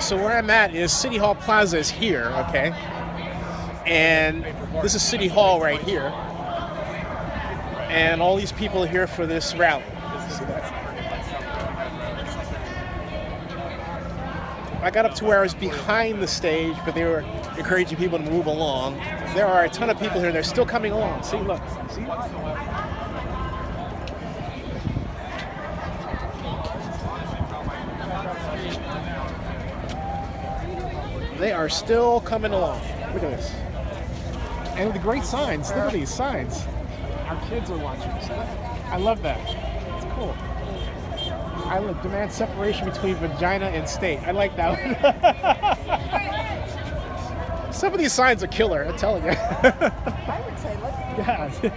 So where I'm at is City Hall Plaza is here, okay? And this is City Hall right here. And all these people are here for this rally. I got up to where I was behind the stage, but they were encouraging people to move along. There are a ton of people here, and they're still coming along. See, look, see? They are still coming along. Look at this. And the great signs. Look at these signs. Our kids are watching. I love that. It's cool. I demand separation between vagina and state. I like that one. Some of these signs are killer, I'm telling you. I would say let's. Yeah.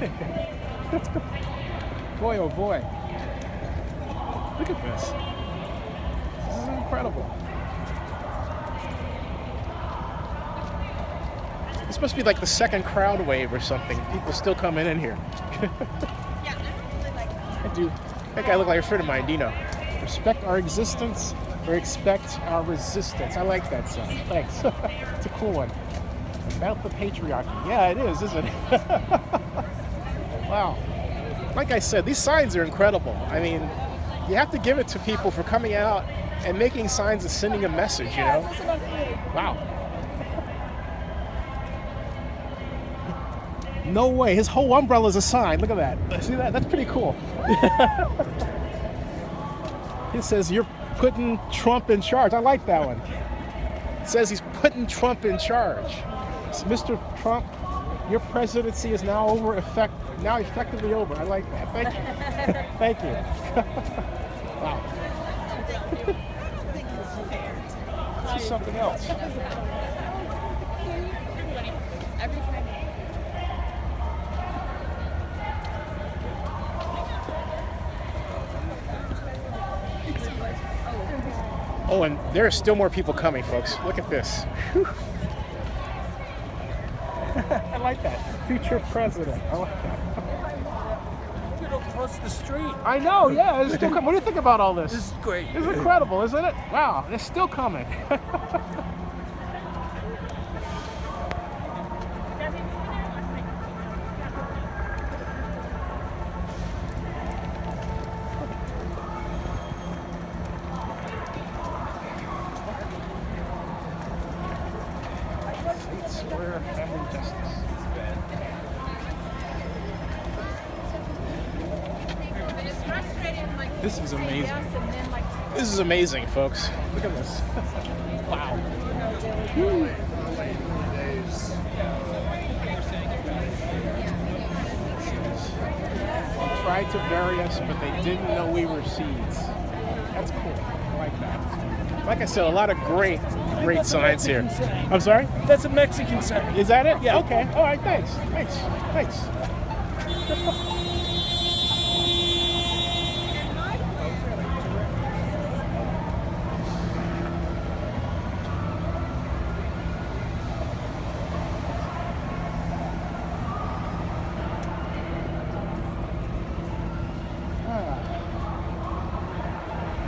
Boy, oh boy. Look at this. This is incredible. This must be like the second crowd wave or something. People still coming in here. I do. That guy looked like a friend of mine, Dino. Respect our existence or expect our resistance. I like that song. Thanks. It's a cool one. About the patriarchy. Yeah, it is, isn't it? Wow. Like I said, these signs are incredible. I mean, you have to give it to people for coming out and making signs and sending a message, you know? Wow. No way. His whole umbrella is a sign. Look at that. See that? That's pretty cool. He says, you're putting Trump in charge. I like that one. It says he's putting Trump in charge. So, Mr. Trump, your presidency is now effectively over. I like that. Thank you. Thank you. Wow. This is something else. Oh, and there are still more people coming, folks. Look at this. I like that. Future president. I like that. Get across the street. I know, yeah. It's still coming. What do you think about all this? This is great. It's incredible, isn't it? Wow, they're still coming. Square Family Justice. This is amazing. This is amazing, folks. Look at this. Wow. They tried to bury us, but they didn't know we were seeds. That's cool. I like that. Like I said, a lot of great signs here. I'm sorry? That's a Mexican sign. Is that it? Yeah, okay. All right, thanks.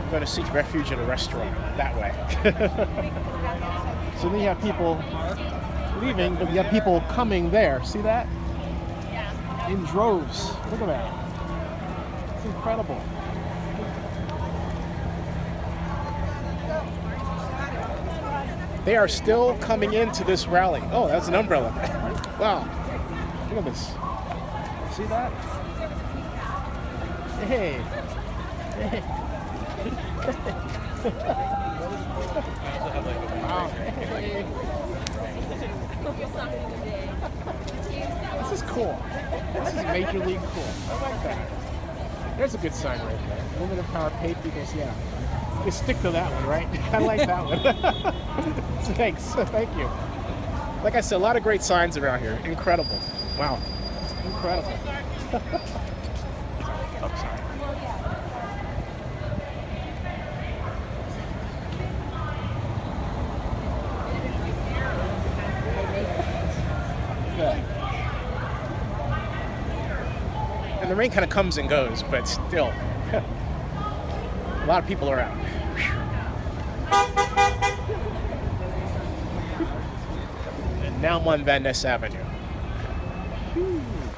I'm going to seek refuge in a restaurant that way. So then you have people leaving, but you have people coming there. See that? Yeah. In droves. Look at that. It's incredible. They are still coming into this rally. Oh, that's an umbrella. Wow. Look at this. See that? Hey. Hey. Wow. This is cool. This is major league cool. I like that. There's a good sign right there. Women of power, paid people's, yeah. You stick to that one, right? I like that one. Thanks. Thank you. Like I said, a lot of great signs around here. Incredible. Wow. Incredible. Oh, sorry. And the rain kind of comes and goes, but still, a lot of people are out. Now I'm on Van Ness Avenue.